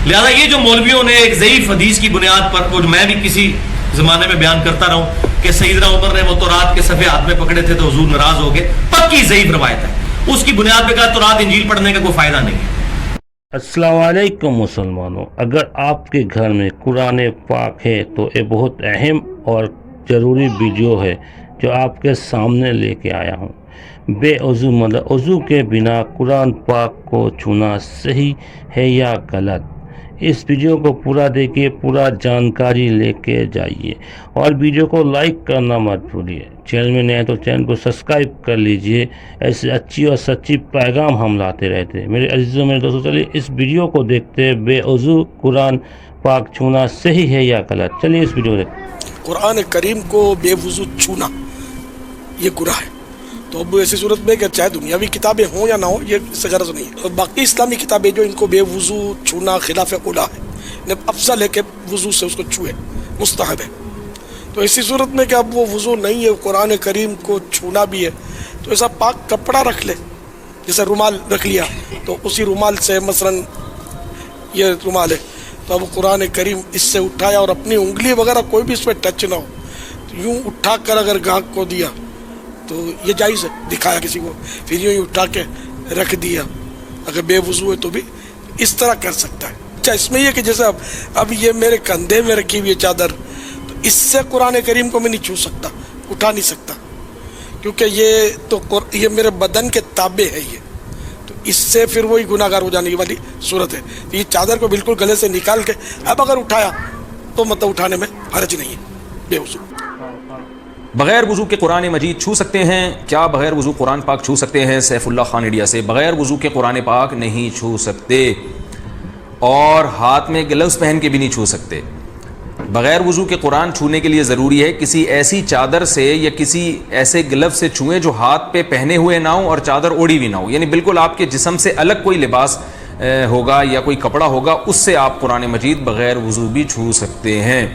لہذا یہ جو مولویوں نے ایک ضعیف حدیث کی بنیاد پر, وہ میں بھی کسی زمانے میں بیان کرتا رہا ہوں کہ سیدنا عمر نے وہ تورات کے صفحے ہاتھ میں پکڑے تھے تو حضور ناراض ہو گئے, پکی ضعیف روایت ہے, اس کی بنیاد پہ کہا تورات انجیل پڑھنے کا کوئی فائدہ نہیں ہے. السلام علیکم مسلمانوں. اگر آپ کے گھر میں قرآن پاک ہے تو یہ بہت اہم اور ضروری ویڈیو ہے جو آپ کے سامنے لے کے آیا ہوں. بے عضو مطلب عضو کے بنا قرآن پاک کو چھونا صحیح ہے یا غلط؟ اس ویڈیو کو پورا دیکھیے, پورا جانکاری لے کے جائیے, اور ویڈیو کو لائک کرنا مت بھولیے. چینل میں نئے ہیں تو چینل کو سبسکرائب کر لیجئے. ایسے اچھی اور سچی پیغام ہم لاتے رہتے ہیں. میرے عزیزوں میرے دوستوں, چلیے اس ویڈیو کو دیکھتے ہیں. بے عضو قرآن پاک چھونا صحیح ہے یا غلط؟ چلیے اس ویڈیو کو دیکھتے. قرآن کریم کو بے وضو چھونا یہ گناہ ہے. تو اب ایسی صورت میں کہ چاہے دنیاوی کتابیں ہوں یا نہ ہوں, یہ اس سے غرض نہیں ہے. اور باقی اسلامی کتابیں جو ان کو بے وضو چھونا خلاف اولا ہے, افضل ہے کہ وضو سے اس کو چھوئے, مستحب ہے. تو اسی صورت میں کہ اب وہ وضو نہیں ہے, قرآن کریم کو چھونا بھی ہے, تو ایسا پاک کپڑا رکھ لے. جیسے رومال رکھ لیا تو اسی رومال سے, مثلا یہ رومال ہے تو اب قرآن کریم اس سے اٹھایا اور اپنی انگلی وغیرہ کوئی بھی اس پہ ٹچ نہ ہو, تو یوں اٹھا کر اگر گاہک کو دیا تو یہ جائز ہے. دکھایا کسی کو, پھر یوں ہی اٹھا کے رکھ دیا, اگر بے وضو ہے تو بھی اس طرح کر سکتا ہے. اچھا, اس میں یہ کہ جیسے اب یہ میرے کندھے میں رکھی ہوئی ہے چادر, تو اس سے قرآن کریم کو میں نہیں چھو سکتا, اٹھا نہیں سکتا, کیونکہ یہ میرے بدن کے تابع ہے. یہ تو اس سے پھر وہی گناہ گار ہو جانے والی صورت ہے. یہ چادر کو بالکل گلے سے نکال کے اب اگر اٹھایا تو مطلب اٹھانے میں حرج نہیں ہے بے وضو. بغیر وضو کے قرآن مجید چھو سکتے ہیں کیا؟ بغیر وضو قرآن پاک چھو سکتے ہیں؟ سیف اللہ خان انڈیا سے. بغیر وضو کے قرآن پاک نہیں چھو سکتے, اور ہاتھ میں گلوز پہن کے بھی نہیں چھو سکتے. بغیر وضو کے قرآن چھونے کے لیے ضروری ہے کسی ایسی چادر سے یا کسی ایسے گلو سے چھوئیں جو ہاتھ پہ پہنے ہوئے نہ ہوں اور چادر اوڑی بھی نہ ہو, یعنی بالکل آپ کے جسم سے الگ کوئی لباس ہوگا یا کوئی کپڑا ہوگا, اس سے آپ قرآن مجید بغیر وضو بھی چھو سکتے ہیں.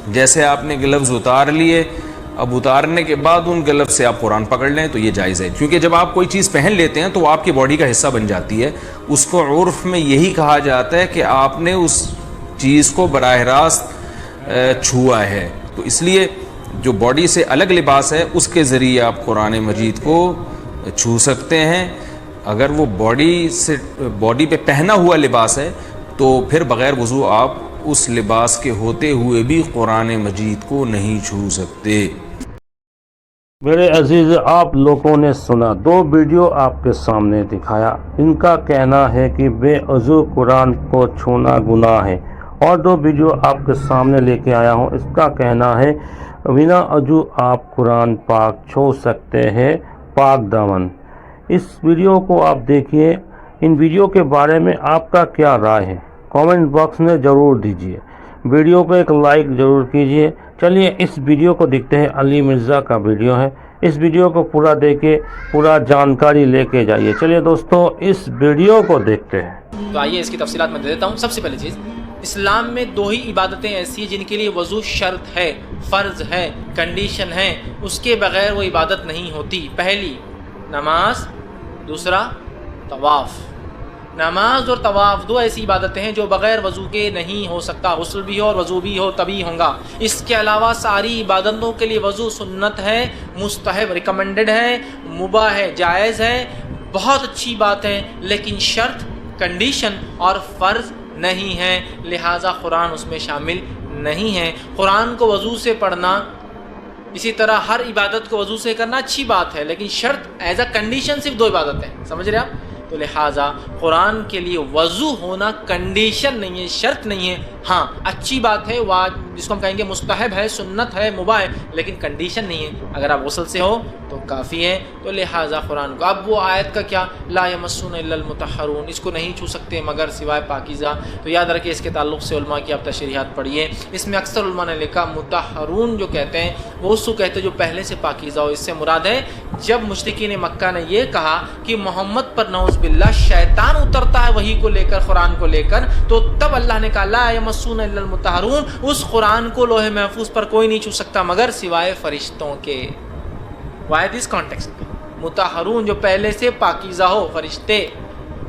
جیسے آپ نے گلوز اتار لیے, اب اتارنے کے بعد ان گلوز سے آپ قرآن پکڑ لیں تو یہ جائز ہے, کیونکہ جب آپ کوئی چیز پہن لیتے ہیں تو وہ آپ کی باڈی کا حصہ بن جاتی ہے. اس کو عرف میں یہی کہا جاتا ہے کہ آپ نے اس چیز کو براہ راست چھوا ہے. تو اس لیے جو باڈی سے الگ لباس ہے اس کے ذریعے آپ قرآن مجید کو چھو سکتے ہیں. اگر وہ باڈی پہ پہنا ہوا لباس ہے تو پھر بغیر وضو آپ اس لباس کے ہوتے ہوئے بھی قرآن مجید کو نہیں چھو سکتے. میرے عزیز, آپ لوگوں نے سنا, دو ویڈیو آپ کے سامنے دکھایا. ان کا کہنا ہے کہ بے عضو قرآن کو چھونا گناہ ہے, اور دو ویڈیو آپ کے سامنے لے کے آیا ہوں, اس کا کہنا ہے بنا عضو آپ قرآن پاک چھو سکتے ہیں, پاک دامن. اس ویڈیو کو آپ دیکھیے. ان ویڈیو کے بارے میں آپ کا کیا رائے ہے کامنٹ باکس میں ضرور دیجیے. ویڈیو کو ایک لائک ضرور کیجیے. چلیے اس ویڈیو کو دیکھتے ہیں. علی مرزا کا ویڈیو ہے, اس ویڈیو کو پورا دیکھیں, پورا جانکاری لے کے جائیے. چلیے دوستوں اس ویڈیو کو دیکھتے ہیں. تو آئیے اس کی تفصیلات میں دے دیتا ہوں. سب سے پہلی چیز, اسلام میں دو ہی عبادتیں ایسی ہیں جن کے لیے وضو شرط ہے, فرض ہے, کنڈیشن ہے, اس کے بغیر وہ عبادت نہیں ہوتی. پہلی نماز, دوسرا طواف. نماز اور طواف دو ایسی عبادتیں ہیں جو بغیر وضو کے نہیں ہو سکتا. غسل بھی ہو اور وضو بھی ہو تبھی ہوگا. اس کے علاوہ ساری عبادتوں کے لیے وضو سنت ہے, مستحب ریکمنڈڈ ہے, مباح ہے, جائز ہے, بہت اچھی بات ہے, لیکن شرط, کنڈیشن اور فرض نہیں ہے. لہٰذا قرآن اس میں شامل نہیں ہے. قرآن کو وضو سے پڑھنا, اسی طرح ہر عبادت کو وضو سے کرنا اچھی بات ہے, لیکن شرط ایز اے کنڈیشن صرف دو عبادت ہیں. سمجھ رہے آپ؟ تو لہٰذا قرآن کے لیے وضو ہونا کنڈیشن نہیں ہے, شرط نہیں ہے. ہاں اچھی بات ہے, جس کو ہم کہیں گے مستحب ہے, سنت ہے, مباح ہے, لیکن کنڈیشن نہیں ہے. اگر آپ غسل سے ہو تو کافی ہے. تو لہٰذا قرآن کو, اب وہ آیت کا کیا, لا یمسون الا المطہرون, اس کو نہیں چھو سکتے مگر سوائے پاکیزہ. تو یاد رکھیں اس کے تعلق سے علماء کی آپ تشریحات پڑھیے. اس میں اکثر علماء نے لکھا مطہرون جو کہتے ہیں وہ اس کو کہتے ہیں جو پہلے سے پاکیزہ ہو. اس سے مراد ہے جب مشرکین مکہ نے یہ کہا کہ محمد پر نعوذ باللہ شیطان اترتا ہے وحی کو لے کر, قرآن کو لے کر, تو تب اللہ نے کہا لا یمسون الا المطہرون, اس قرآن کو لوح محفوظ پر کوئی نہیں چھو سکتا مگر سوائے فرشتوں کے. وائی دس کانٹیکسٹ, مطہرون جو پہلے سے پاکیزہ ہو, فرشتے.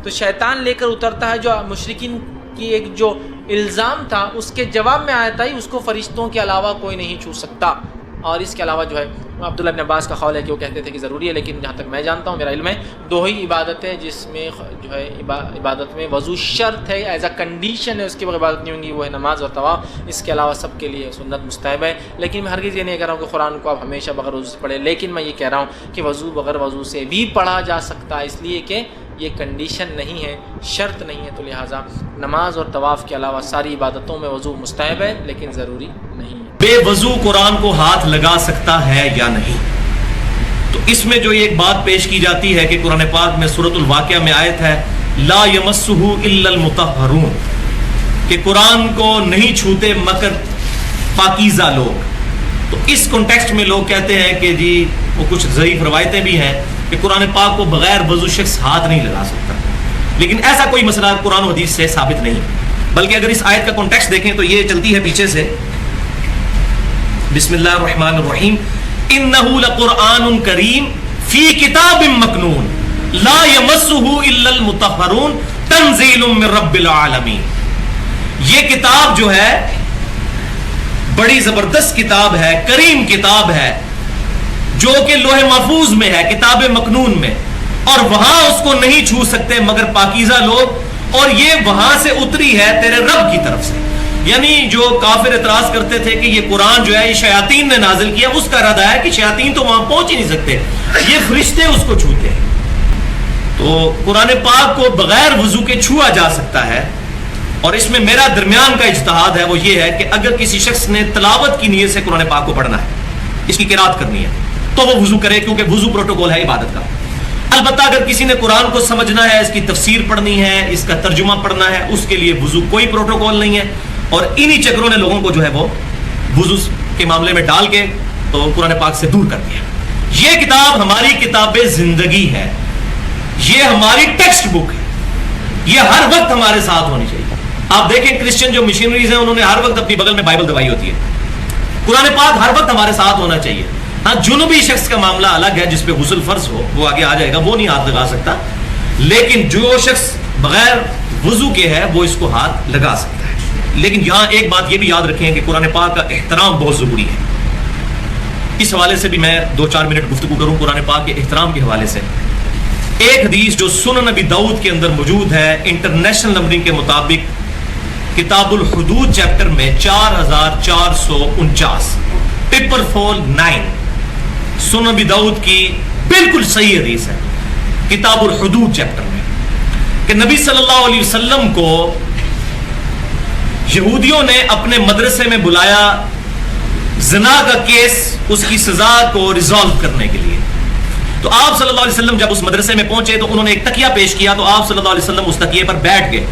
تو شیطان لے کر اترتا ہے جو مشرکین کی ایک جو الزام تھا اس کے جواب میں آیت آئی، اس کو فرشتوں کے علاوہ کوئی نہیں چھو سکتا. اور اس کے علاوہ جو ہے عبداللہ ابن عباس کا قول ہے کہ وہ کہتے تھے کہ ضروری ہے، لیکن جہاں تک میں جانتا ہوں، میرا علم ہے، 2 ہی عبادتیں جس میں جو ہے عبادت میں وضو شرط ہے، ایز اے کنڈیشن ہے، اس کے بغیر عبادت نہیں ہوں گی، وہ ہے نماز اور طواف. اس کے علاوہ سب کے لیے سنت مستحب ہے. لیکن میں ہرگز یہ نہیں کہہ رہا ہوں کہ قرآن کو آپ ہمیشہ بغیر وضو سے پڑھیں، لیکن میں یہ کہہ رہا ہوں کہ وضو بغیر وضو سے بھی پڑھا جا سکتا ہے، اس لیے کہ یہ کنڈیشن نہیں ہے، شرط نہیں ہے. تو لہٰذا نماز اور طواف کے علاوہ ساری عبادتوں میں وضو مستحب ہے لیکن ضروری نہیں ہے. بے وضو قرآن کو ہاتھ لگا سکتا ہے یا نہیں؟ تو اس میں جو ایک بات پیش کی جاتی ہے کہ قرآن پاک میں سورۃ الواقعہ میں آیت ہے لا یمسہ الا المطہرون، کہ قرآن کو نہیں چھوتے مگر پاکیزہ لوگ. تو اس کانٹیکسٹ میں لوگ کہتے ہیں کہ جی وہ کچھ ضعیف روایتیں بھی ہیں کہ قرآن پاک کو بغیر وضو شخص ہاتھ نہیں لگا سکتا، لیکن ایسا کوئی مسئلہ قرآن و حدیث سے ثابت نہیں. بلکہ اگر اس آیت کا کانٹیکسٹ دیکھیں تو یہ چلتی ہے پیچھے سے، بسم اللہ الرحمن الرحیم انہ لقرآن کریم فی کتاب مکنون لا یمسہ الا المطہرون تنزیل من رب العالمین. یہ کتاب جو ہے بڑی زبردست کتاب ہے، کریم کتاب ہے، جو کہ لوح محفوظ میں ہے، کتاب مکنون میں، اور وہاں اس کو نہیں چھو سکتے مگر پاکیزہ لوگ، اور یہ وہاں سے اتری ہے تیرے رب کی طرف سے. یعنی جو کافر اعتراض کرتے تھے کہ یہ قرآن جو ہے یہ شیاطین نے نازل کیا، اس کا ردہ ہے کہ شیاطین تو وہاں پہنچ ہی نہیں سکتے، یہ فرشتے اس کو چھوتے ہیں. تو قرآن پاک کو بغیر وضو کے چھوا جا سکتا ہے. اور اس میں میرا درمیان کا اجتہاد ہے، وہ یہ ہے کہ اگر کسی شخص نے تلاوت کی نیت سے قرآن پاک کو پڑھنا ہے، اس کی قرات کرنی ہے، تو وہ وضو کرے، کیونکہ وضو پروٹوکول ہے عبادت کا. البتہ اگر کسی نے قرآن کو سمجھنا ہے، اس کی تفسیر پڑھنی ہے، اس کا ترجمہ پڑھنا ہے، اس کے لیے وضو کوئی پروٹوکول نہیں ہے. اور انہی چکروں نے لوگوں کو جو ہے وہ وضو کے معاملے میں ڈال کے تو قرآن پاک سے دور کر دیا. یہ کتاب ہماری کتاب زندگی ہے، یہ ہماری ٹیکسٹ بک ہے، یہ ہر وقت ہمارے ساتھ ہونی چاہیے. آپ دیکھیں کرسچن جو مشینریز ہیں انہوں نے ہر وقت اپنی بغل میں بائبل دبائی ہوتی ہے. قرآن پاک ہر وقت ہمارے ساتھ ہونا چاہیے. ہاں جنوبی شخص کا معاملہ الگ ہے، جس پہ غسل فرض ہو وہ آگے آ جائے گا، وہ نہیں ہاتھ لگا سکتا، لیکن جو شخص بغیر وضو کے ہے وہ اس کو ہاتھ لگا سکتا ہے. لیکن یہاں ایک بات یہ بھی یاد رکھیں کہ قرآن پاک کا احترام بہت ضروری ہے. اس حوالے سے بھی میں 2-4 منٹ گفتگو کروں قرآن پاک کے احترام کے حوالے سے. ایک حدیث جو سنن نبی داؤد کے اندر موجود ہے، انٹرنیشنل نمبرنگ کے مطابق کتاب الحدود چیپٹر میں 4449 پیپر فول 9 سنن نبی داؤد کی بالکل صحیح حدیث ہے کتاب الحدود چیپٹر میں، کہ نبی صلی اللہ علیہ وسلم کو یہودیوں نے اپنے مدرسے میں بلایا زنا کا کیس، اس کی سزا کو ریزالو کرنے کے لیے. تو آپ صلی اللہ علیہ وسلم جب اس مدرسے میں پہنچے تو انہوں نے ایک تکیہ پیش کیا، تو آپ صلی اللہ علیہ وسلم اس تکیے پر بیٹھ گئے.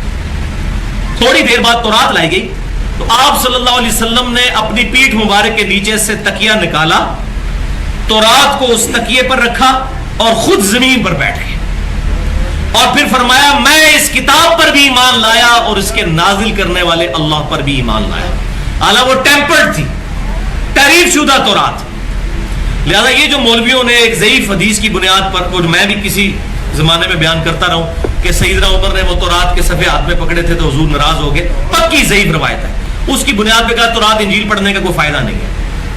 تھوڑی دیر بعد تورات لائی گئی، تو آپ صلی اللہ علیہ وسلم نے اپنی پیٹھ مبارک کے نیچے سے تکیہ نکالا، تورات کو اس تکیے پر رکھا اور خود زمین پر بیٹھ گئے، اور پھر فرمایا میں اس کتاب پر بھی ایمان لایا اور اس کے نازل کرنے والے اللہ پر بھی ایمان لایا. حالانکہ وہ ٹیمپرڈ تھی، تعریف شدہ تورات. لہذا یہ جو مولویوں نے ایک ضعیف حدیث کی بنیاد پر، وہ میں بھی کسی زمانے میں بیان کرتا رہا ہوں کہ سیدنا عمر نے وہ تورات کے صفحے ہاتھ میں پکڑے تھے تو حضور ناراض ہو گئے، پکی ضعیف روایت ہے. اس کی بنیاد پہ کہا تورات انجیل پڑھنے کا کوئی فائدہ نہیں ہے.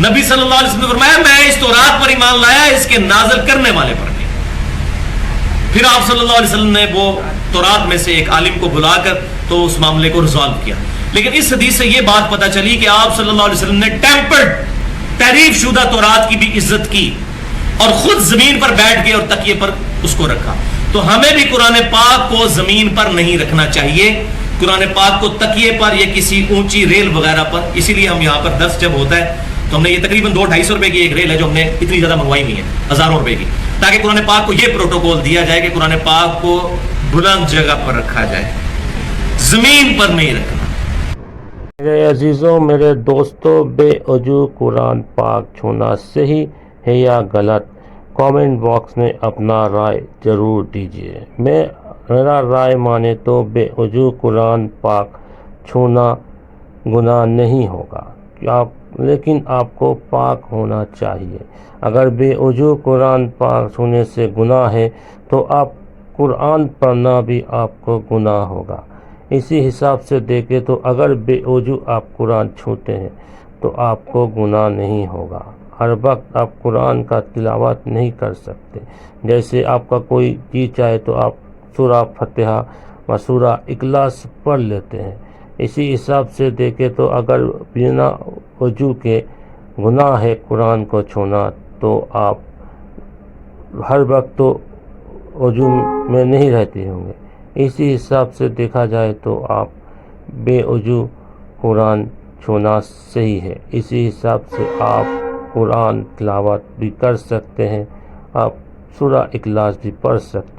نبی صلی اللہ علیہ وسلم نے فرمایا میں اس تورات پر ایمان لایا، اس کے نازل کرنے والے پر نہیں. پھر آپ صلی اللہ علیہ وسلم نے وہ تورات میں سے ایک عالم کو بلا کر تو اس معاملے کو ریزالو کیا. لیکن اس حدیث سے یہ بات پتہ چلی کہ آپ صلی اللہ علیہ وسلم نے ٹیمپرڈ تعریف شدہ تورات کی بھی عزت کی اور خود زمین پر بیٹھ گئے اور تکیے پر اس کو رکھا. تو ہمیں بھی قرآن پاک کو زمین پر نہیں رکھنا چاہیے، قرآن پاک کو تکیے پر یا کسی اونچی ریل وغیرہ پر. اسی لیے ہم یہاں پر درس جب ہوتا ہے تو ہم نے یہ تقریباً 200-250 روپے کی ایک ریل ہے جو ہم نے اتنی زیادہ منگوائی ہوئی ہے، ہزاروں روپے کی، تاکہ قرآن پاک کو یہ پروٹوکول دیا جائے کہ قرآن پاک کو بلند جگہ پر رکھا جائے، زمین پر نہیں رکھنا. میرے عزیزوں، میرے دوستوں، بے وضو قرآن پاک چھونا صحیح ہے یا غلط؟ کامنٹ باکس میں اپنا رائے ضرور دیجیے. میرا رائے مانے تو بے وضو قرآن پاک چھونا گناہ نہیں ہوگا، لیکن آپ کو پاک ہونا چاہیے. اگر بے وضو قرآن پاک چھونے سے گناہ ہے تو آپ قرآن پڑھنا بھی آپ کو گناہ ہوگا. اسی حساب سے دیکھیں تو اگر بے وضو آپ قرآن چھوتے ہیں تو آپ کو گناہ نہیں ہوگا۔ ہر وقت آپ قرآن کا تلاوت نہیں کر سکتے، جیسے آپ کا کوئی چیز چاہے تو آپ سورہ فاتحہ و سورہ اخلاص پڑھ لیتے ہیں۔ اسی حساب سے دیکھیں تو اگر بنا وضو کے گناہ ہے قرآن کو چھونا تو آپ ہر وقت تو وضو میں نہیں رہتے ہوں گے۔ اسی حساب سے دیکھا جائے تو آپ بے وضو قرآن چھونا صحیح ہے۔ اسی حساب سے آپ قرآن تلاوت بھی کر سکتے ہیں، آپ سورہ اخلاص بھی پڑھ سکتے ہیں۔